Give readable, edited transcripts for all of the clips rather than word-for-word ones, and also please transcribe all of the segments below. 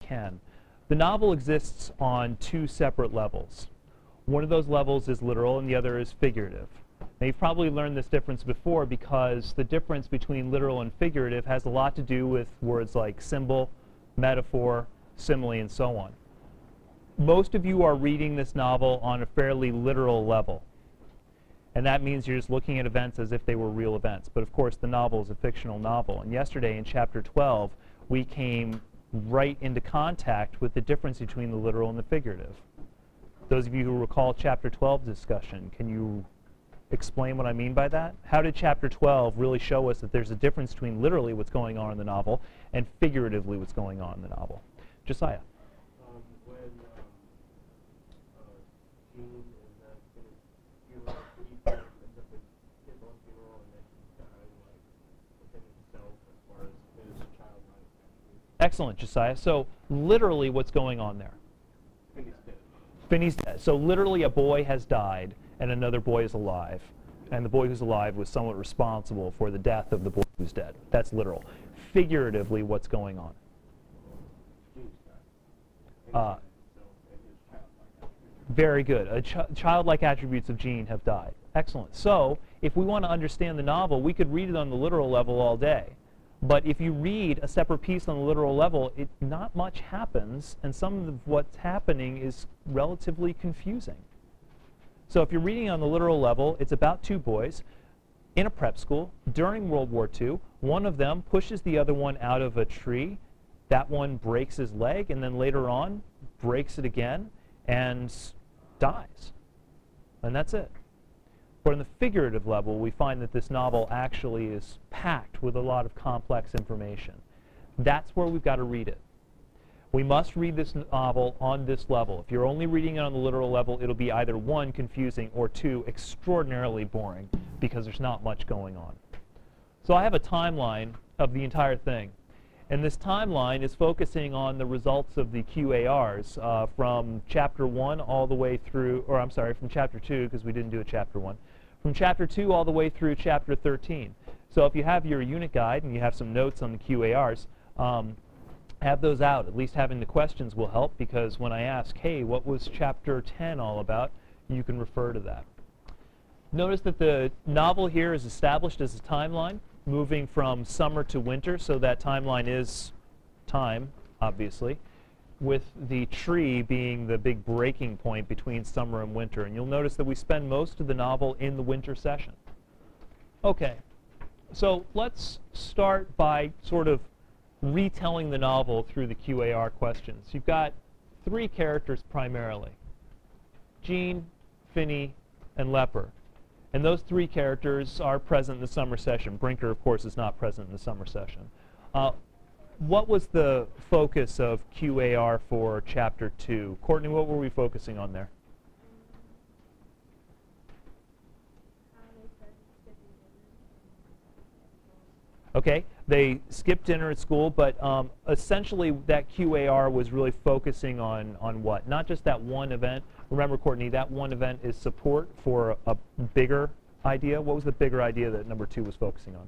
can. The novel exists on two separate levels. One of those levels is literal and the other is figurative. Now, you've probably learned this difference before because the difference between literal and figurative has a lot to do with words like symbol, metaphor, simile, and so on. Most of you are reading this novel on a fairly literal level. And that means you're just looking at events as if they were real events. But of course, the novel is a fictional novel. And yesterday in chapter 12, we came right into contact with the difference between the literal and the figurative. Those of you who recall chapter 12 discussion, can you explain what I mean by that? How did chapter 12 really show us that there's a difference between literally what's going on in the novel and figuratively what's going on in the novel? Josiah. When Jean and that funeral, he felt as if his own funeral and then he died within himself as far as his childlike attributes. Excellent, Josiah. So literally what's going on there? Finney's dead. Finney's dead. So literally a boy has died and another boy is alive. And the boy who's alive was somewhat responsible for the death of the boy who's dead. That's literal. Figuratively, what's going on? Very good. Childlike attributes of Jean have died. Excellent. So if we want to understand the novel, we could read it on the literal level all day. But if you read a separate piece on the literal level, not much happens, and some of what's happening is relatively confusing. So if you're reading on the literal level, it's about two boys in a prep school during World War II. One of them pushes the other one out of a tree. That one breaks his leg, and then later on breaks it again and dies. And that's it. But on the figurative level, we find that this novel actually is packed with a lot of complex information. That's where we've got to read it. We must read this novel on this level. If you're only reading it on the literal level, it'll be either one, confusing, or two, extraordinarily boring, because there's not much going on. So I have a timeline of the entire thing. And this timeline is focusing on the results of the QARs from chapter 1 all the way through, or I'm sorry, from chapter 2, because we didn't do a chapter 1. From chapter 2 all the way through chapter 13. So if you have your unit guide and you have some notes on the QARs, have those out. At least having the questions will help, because when I ask, hey, what was chapter 10 all about, you can refer to that. Notice that the novel here is established as a timeline, moving from summer to winter, so that timeline is time, obviously, with the tree being the big breaking point between summer and winter. And you'll notice that we spend most of the novel in the winter session. Okay, so let's start by sort of retelling the novel through the QAR questions. You've got three characters primarily: Jean, Finney, and Leper. And those three characters are present in the summer session. Brinker, of course, is not present in the summer session. What was the focus of QAR for Chapter 2? Courtney, what were we focusing on there? Okay, they skipped dinner at school, but essentially that QAR was really focusing on what? Not just that one event. Remember, Courtney, that one event is support for a bigger idea. What was the bigger idea that number 2 was focusing on?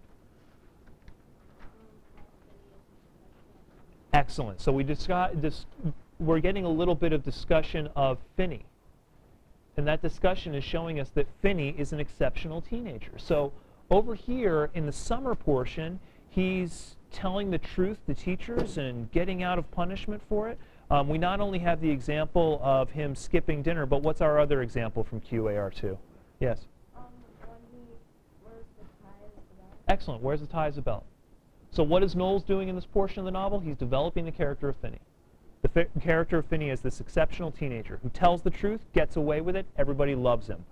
Excellent. So we're getting a little bit of discussion of Finney. And that discussion is showing us that Finney is an exceptional teenager. So over here in the summer portion, he's telling the truth to teachers and getting out of punishment for it. We not only have the example of him skipping dinner, but what's our other example from QAR2? Yes? When he wears the tie as a belt. Excellent. Wears the tie as a belt. So what is Knowles doing in this portion of the novel? He's developing the character of Finney. The character of Finney is this exceptional teenager who tells the truth, gets away with it, everybody loves him.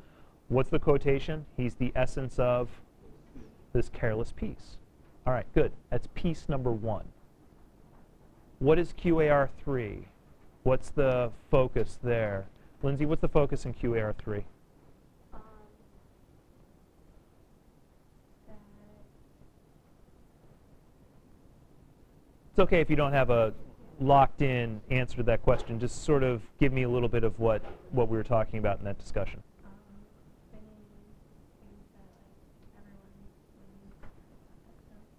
What's the quotation? He's the essence of this careless peace. All right, good. That's piece number 1. What is QAR3? What's the focus there? Lindsay, what's the focus in QAR3? It's okay if you don't have a locked-in answer to that question. Just sort of give me a little bit of what we were talking about in that discussion.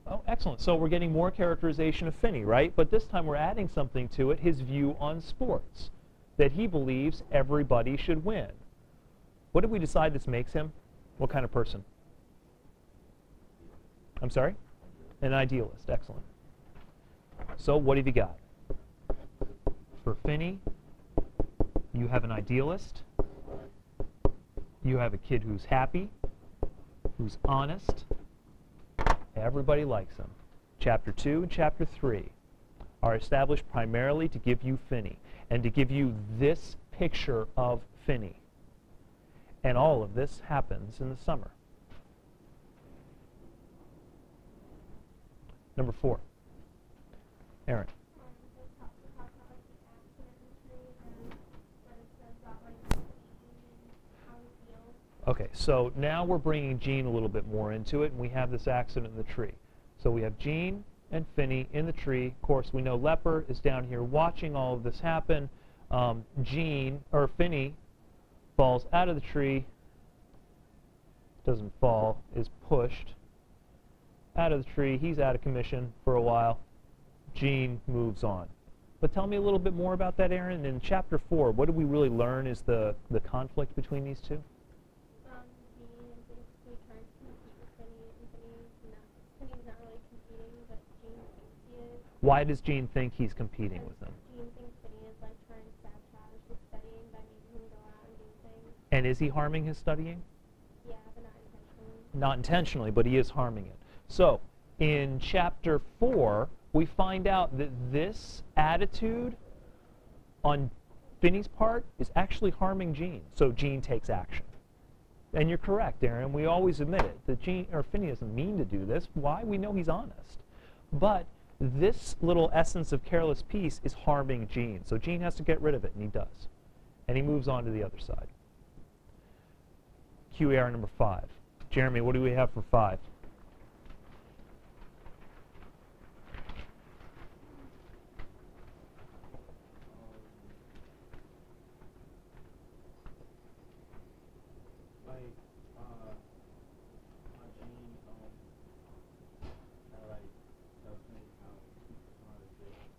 Oh, excellent. So we're getting more characterization of Finney, right? But this time we're adding something to it, his view on sports, that he believes everybody should win. What did we decide this makes him? What kind of person? I'm sorry? An idealist. Excellent. So what have you got? For Finney, you have an idealist. You have a kid who's happy, who's honest. Everybody likes him. Chapter 2 and Chapter 3 are established primarily to give you Finney and to give you this picture of Finney. And all of this happens in the summer. Number 4. Aaron. Okay, so now we're bringing Gene a little bit more into it, and we have this accident in the tree. So we have Gene and Finney in the tree. Of course, we know Leper is down here watching all of this happen. Finney falls out of the tree, doesn't fall, is pushed out of the tree. He's out of commission for a while. Gene moves on. But tell me a little bit more about that, Aaron. In Chapter 4, what did we really learn is the conflict between these two? Gene is basically trying to compete with Finney, and Finney's not really competing, but Gene thinks he is. Why does Gene think he's competing with them? Gene thinks Finney is like trying to sabotage his studying by making him go out and do things. And is he harming his studying? Yeah, but not intentionally. Not intentionally, but he is harming it. So, in Chapter 4, we find out that this attitude on Finney's part is actually harming Gene. So Gene takes action. And you're correct, Aaron. We always admit it. That Finney doesn't mean to do this. Why? We know he's honest. But this little essence of careless peace is harming Gene. So Gene has to get rid of it, and he does. And he moves on to the other side. Cue error number 5. Jeremy, what do we have for 5?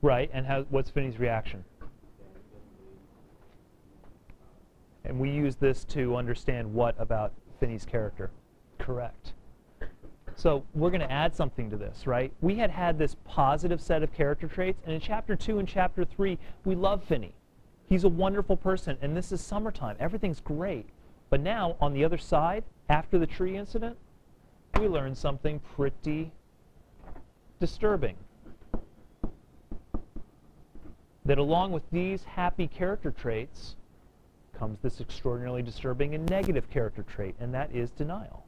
Right, and what's Finney's reaction? And we use this to understand what about Finney's character. Correct. So we're going to add something to this, right? We had this positive set of character traits, and in Chapter 2 and Chapter 3, we love Finney. He's a wonderful person, and this is summertime. Everything's great. But now, on the other side, after the tree incident, we learn something pretty disturbing. That along with these happy character traits comes this extraordinarily disturbing and negative character trait, and that is denial.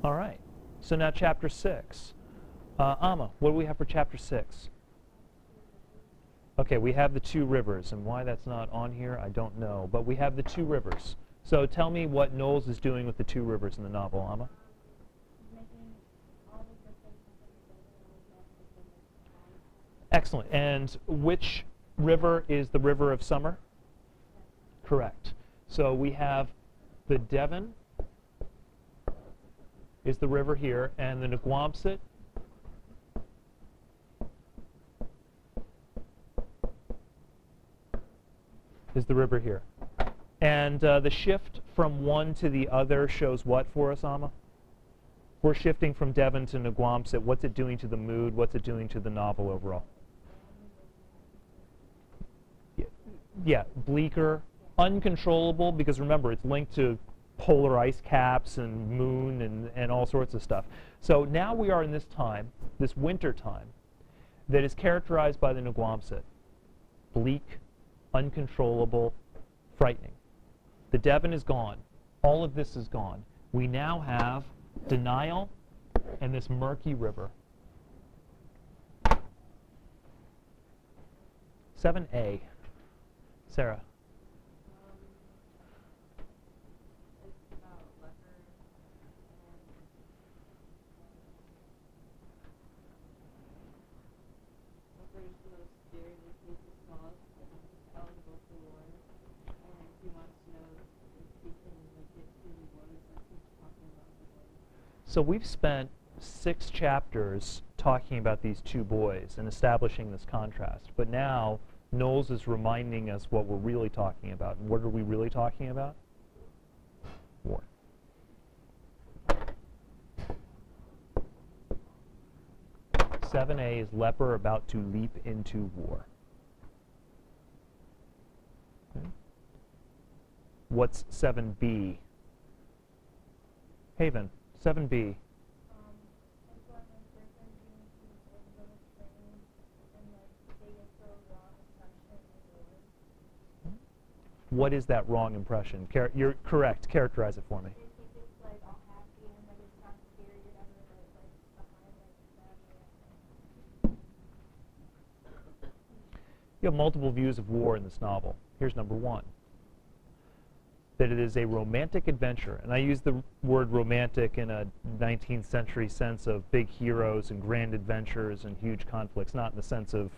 All right, so now Chapter 6. Amma, what do we have for Chapter 6? Okay, we have the 2 rivers, and why that's not on here, I don't know, but we have the 2 rivers. So tell me what Knowles is doing with the 2 rivers in the novel, Amma. Excellent. And which river is the river of summer? Correct. So we have the Devon is the river here, and the Naguamset is the river here. And the shift from one to the other shows what for us, Amma? We're shifting from Devon to Naguamset. What's it doing to the mood? What's it doing to the novel overall? Yeah, bleaker, uncontrollable, because remember, it's linked to polar ice caps and moon and all sorts of stuff. So now we are in this time, this winter time, that is characterized by the Naguamset. Bleak, uncontrollable, frightening. The Devon is gone. All of this is gone. We now have denial and this murky river. 7A. Sarah. It's about Leper and Leper is the most scared that he's the smallest and he's eligible for war, and he wants to know if he can get to the wars that he's talking about. So we've spent 6 chapters talking about these two boys and establishing this contrast. But now Knowles is reminding us what we're really talking about. And what are we really talking about? War. "7a is leper about to leap into war." Okay. What's 7b? Haven, 7b. What is that wrong impression? You're correct. Characterize it for me. You have multiple views of war in this novel. Here's number 1. That it is a romantic adventure. And I use the word romantic in a 19th century sense of big heroes and grand adventures and huge conflicts, not in the sense of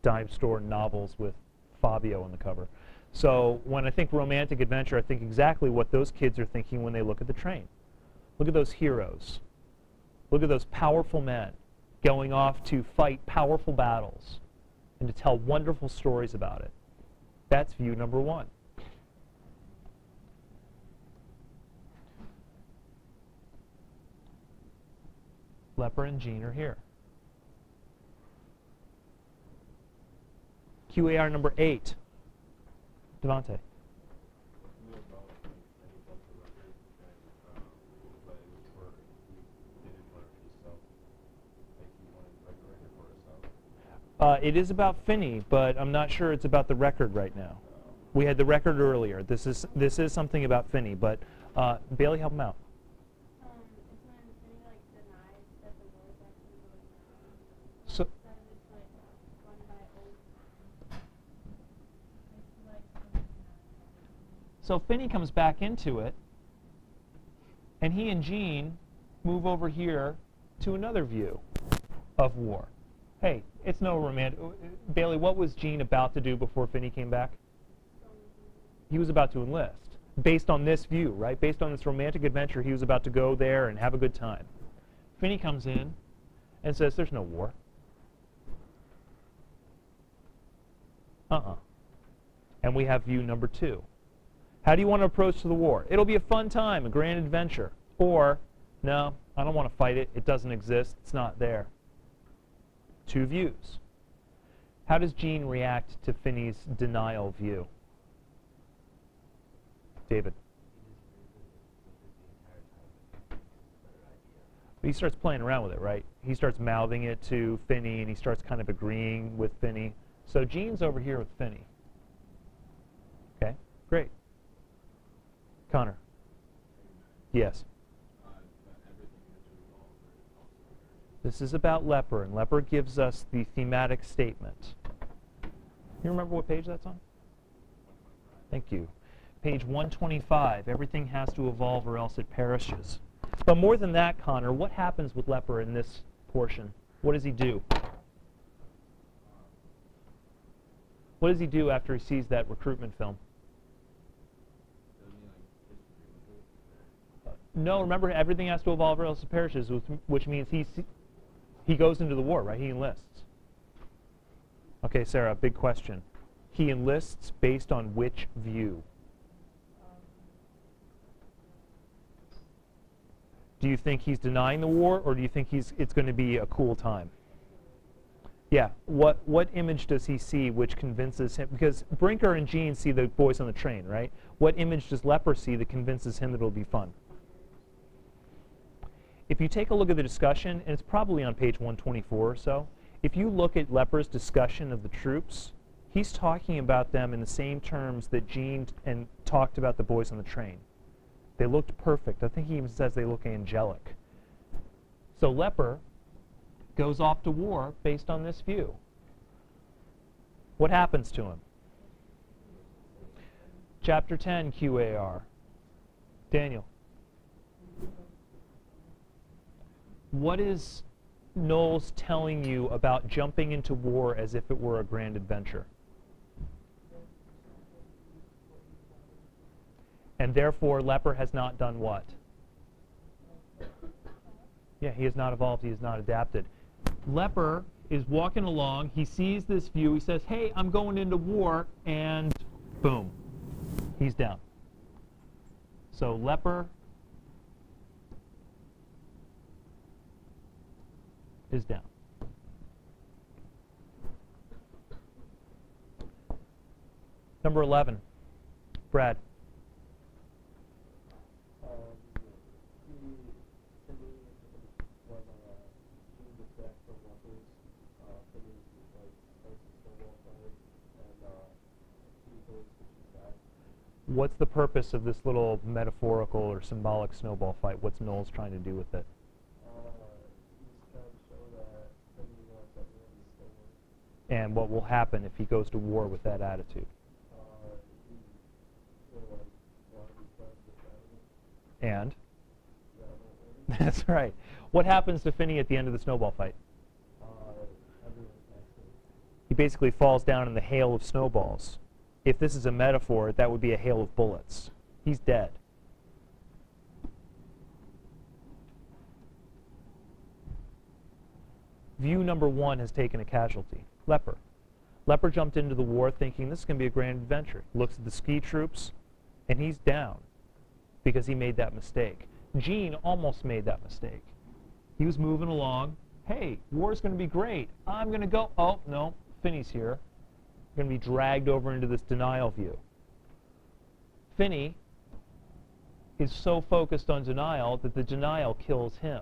dime store novels with Fabio on the cover. So when I think romantic adventure, I think exactly what those kids are thinking when they look at the train. Look at those heroes. Look at those powerful men going off to fight powerful battles and to tell wonderful stories about it. That's view number 1. Leper and Jean are here. QAR number 8. Devante. It is about Finney, but I'm not sure it's about the record right now. We had the record earlier. This is something about Finney, but Bailey, help him out. It's when Finney denies that the war is actually going on. So, That it's run by old. so Finney comes back into it, and he and Jean move over here to another view of war. Hey, it's no romantic. Bailey, what was Jean about to do before Finney came back? He was about to enlist, based on this view, right? Based on this romantic adventure, he was about to go there and have a good time. Finney comes in and says, "There's no war." And we have view number 2. How do you want to approach the war? It'll be a fun time, a grand adventure. Or, no, I don't want to fight it. It doesn't exist. It's not there. 2 views. How does Jean react to Finney's denial view? David. He starts playing around with it, right? He starts mouthing it to Finney, and he starts kind of agreeing with Finney. So Jean's over here with Finney. Okay, great. Connor. Yes. This is about leper, and leper gives us the thematic statement. You remember what page that's on? Thank you. Page 125. Everything has to evolve or else it perishes. But more than that, Connor, what happens with leper in this portion? What does he do? What does he do after he sees that recruitment film? No, remember, everything has to evolve or else it perishes, which means he goes into the war, right? He enlists. Okay, Sarah, big question. He enlists based on which view? Do you think he's denying the war, or do you think it's going to be a cool time? Yeah, what image does he see which convinces him? Because Brinker and Jean see the boys on the train, right? What image does Leper see that convinces him that it'll be fun? If you take a look at the discussion, and it's probably on page 124 or so, if you look at Leper's discussion of the troops, he's talking about them in the same terms that Jean talked about the boys on the train. They looked perfect. I think he even says they look angelic. So Leper goes off to war based on this view. What happens to him? Chapter 10, QAR. Daniel. What is Knowles telling you about jumping into war as if it were a grand adventure? And therefore, Leper has not done what? Yeah, he has not evolved. He has not adapted. Leper is walking along. He sees this view. He says, hey, I'm going into war. And boom, he's down. So leper is down. Number 11, Brad. What's the purpose of this little metaphorical or symbolic snowball fight? What's Knowles trying to do with it? He's trying to show that Finney wants everyone to stay with. And what will happen if he goes to war with that attitude? He will want to be friends with everyone. And? Yeah, don't worry. That's right. What happens to Finney at the end of the snowball fight? Everyone has to. He basically falls down in the hail of snowballs. If this is a metaphor, that would be a hail of bullets. He's dead. View number 1 has taken a casualty. Leper. Leper jumped into the war thinking this is going to be a grand adventure. Looks at the ski troops, and he's down because he made that mistake. Gene almost made that mistake. He was moving along. Hey, war's going to be great. I'm going to go. Oh, no, Finney's here. Going to be dragged over into this denial view. Finney is so focused on denial that the denial kills him.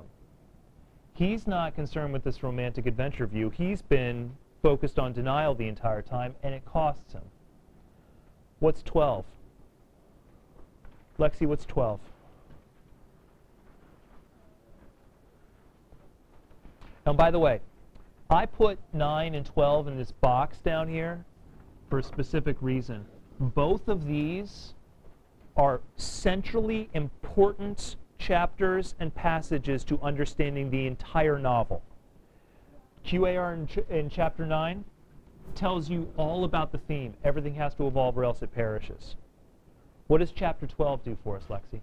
He's not concerned with this romantic adventure view. He's been focused on denial the entire time, and it costs him. What's 12? Lexi, what's 12? And by the way, I put 9 and 12 in this box down here for a specific reason. Both of these are centrally important chapters and passages to understanding the entire novel. QAR in chapter 9 tells you all about the theme. Everything has to evolve or else it perishes. What does chapter 12 do for us, Lexi?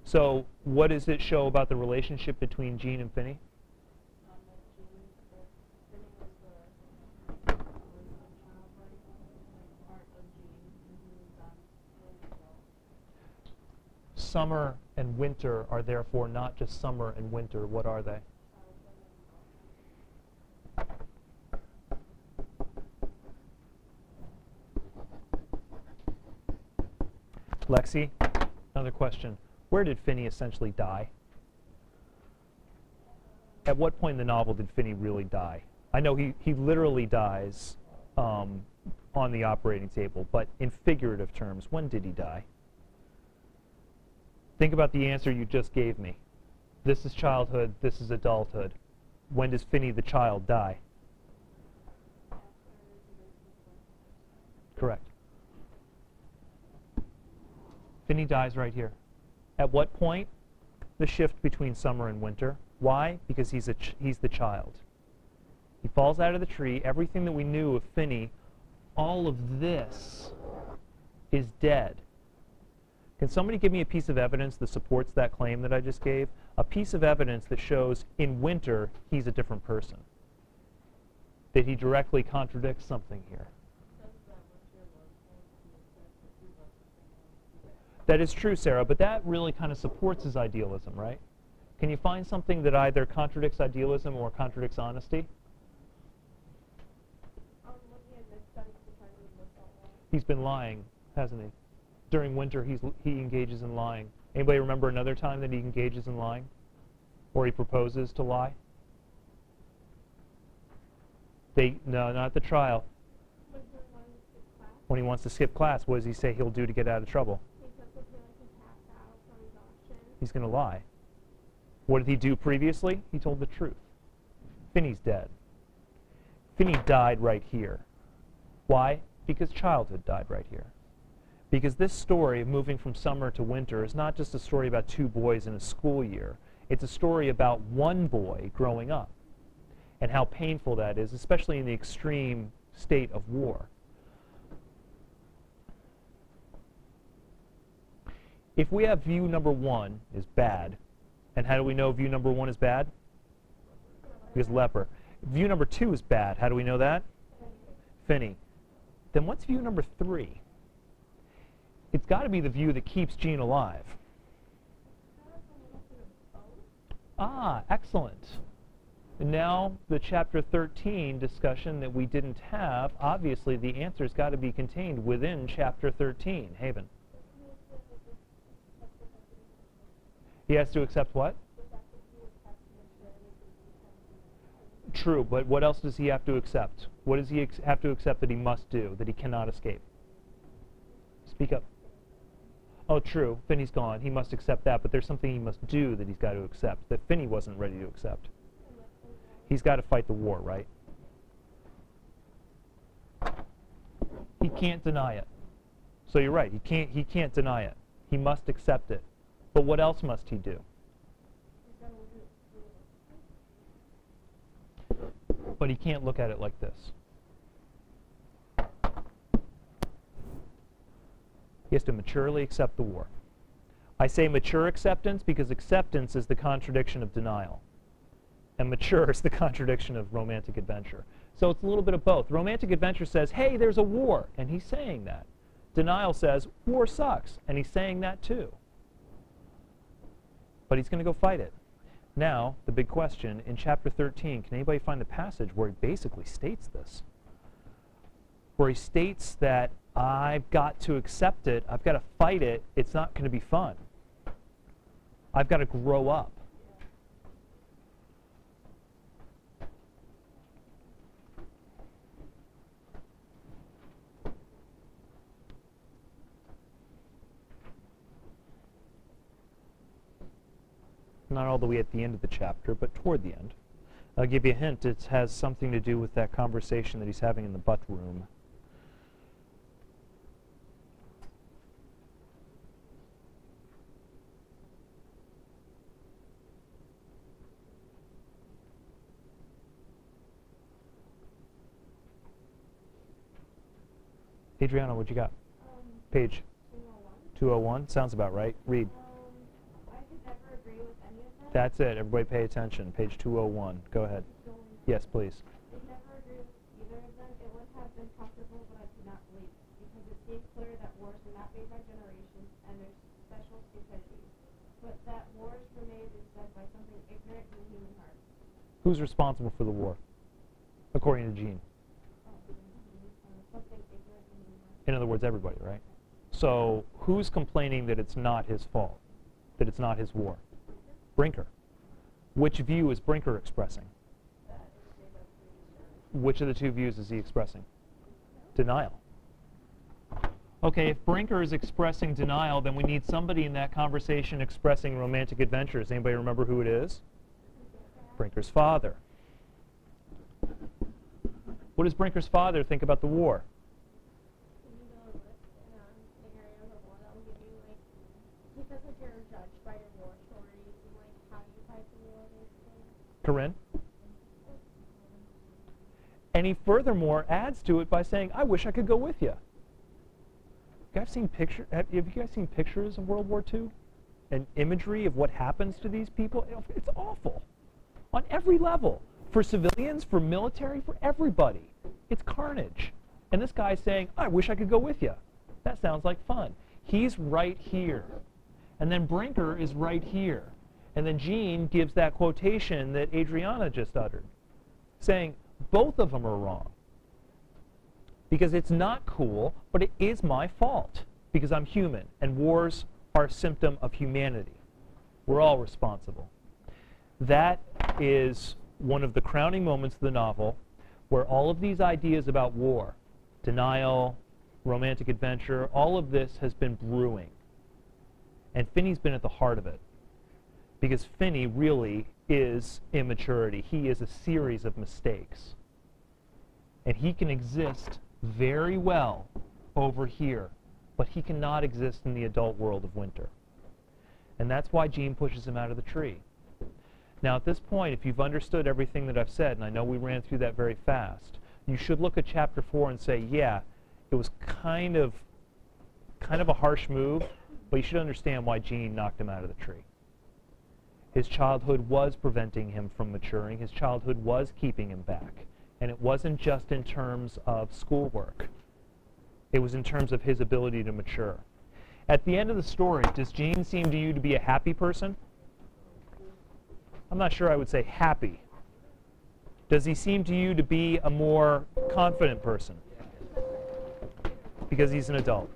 So what does it show about the relationship between Gene and Finney? Summer and winter are therefore not just summer and winter. What are they? Lexi, another question. Where did Finney essentially die? At what point in the novel did Finney really die? I know he literally dies on the operating table, but in figurative terms, when did he die? Think about the answer you just gave me. This is childhood, this is adulthood. When does Finney the child die? Correct. Finney dies right here. At what point? The shift between summer and winter. Why? Because he's the child. He falls out of the tree. Everything that we knew of Finney, all of this is dead. Can somebody give me a piece of evidence that supports that claim that I just gave? A piece of evidence that shows in winter he's a different person. That he directly contradicts something here. That is true, Sarah, but that really kind of supports his idealism, right? Can you find something that either contradicts idealism or contradicts honesty? He's been lying, hasn't he? During winter, he engages in lying. Anybody remember another time that he engages in lying? Or he proposes to lie? No, not at the trial. When he wants to skip class, what does he say he'll do to get out of trouble? He's going to lie. What did he do previously? He told the truth. Finney's dead. Finney died right here. Why? Because childhood died right here. Because this story of moving from summer to winter is not just a story about two boys in a school year. It's a story about one boy growing up and how painful that is, especially in the extreme state of war. if we have view number 1 is bad, and how do we know view number 1 is bad? Because leper. View number 2 is bad. How do we know that? Finney. Then what's view number 3? It's got to be the view that keeps Jean alive. Ah, excellent. And now the chapter 13 discussion that we didn't have, obviously the answer's got to be contained within chapter 13. Haven. He has to accept what? True, but what else does he have to accept? What does he have to accept that he must do, that he cannot escape? Speak up. Oh, true. Finney's gone. He must accept that, but there's something he must do that he's got to accept that Finney wasn't ready to accept. He's got to fight the war, right? He can't deny it. So you're right. He can't deny it. He must accept it. But what else must he do? But he can't look at it like this. He has to maturely accept the war. I say mature acceptance because acceptance is the contradiction of denial. And mature is the contradiction of romantic adventure. So it's a little bit of both. Romantic adventure says, hey, there's a war, and he's saying that. Denial says, war sucks, and he's saying that too. But he's going to go fight it. Now, the big question, in chapter 13, can anybody find the passage where he basically states this? Where he states that I've got to accept it, I've got to fight it, it's not going to be fun. I've got to grow up. Not all the way at the end of the chapter, but toward the end. I'll give you a hint. It has something to do with that conversation that he's having in the butt room. Adriana, what you got? Page 201. Sounds about right. Read. That's it. Everybody pay attention. Page 201. Go ahead. Yes, please. I never agree with either of them. It would have been comfortable, but I could not believe it, because it seemed clear that wars were not made by generations, and there's special stupidity. But that wars were made instead by something ignorant in the human heart. Who's responsible for the war, according to Jean? Something ignorant in the human heart. In other words, everybody, right? So who's complaining that it's not his fault, that it's not his war? Brinker. Which view is Brinker expressing? Which of the two views is he expressing? Denial. Okay, if Brinker is expressing denial, then we need somebody in that conversation expressing romantic adventures. Anybody remember who it is? Brinker's father. What does Brinker's father think about the war? Corinne? And he furthermore adds to it by saying, I wish I could go with you. Have you guys seen pictures of World War II? And imagery of what happens to these people? It's awful. On every level. For civilians, for military, for everybody. It's carnage. And this guy's saying, I wish I could go with you. That sounds like fun. He's right here. And then Brinker is right here. And then Jean gives that quotation that Adriana just uttered, saying both of them are wrong. Because it's not cool, but it is my fault, because I'm human, and wars are a symptom of humanity. We're all responsible. That is one of the crowning moments of the novel, where all of these ideas about war, denial, romantic adventure, all of this has been brewing. And Finney's been at the heart of it. Because Finney really is immaturity. He is a series of mistakes. And he can exist very well over here, but he cannot exist in the adult world of Winter. And that's why Jean pushes him out of the tree. Now at this point, if you've understood everything that I've said, and I know we ran through that very fast, you should look at chapter 4 and say, yeah, it was kind of a harsh move, But you should understand why Gene knocked him out of the tree. His childhood was preventing him from maturing. His childhood was keeping him back. And it wasn't just in terms of schoolwork. It was in terms of his ability to mature. At the end of the story, does Gene seem to you to be a happy person? I'm not sure I would say happy. Does he seem to you to be a more confident person? Because he's an adult.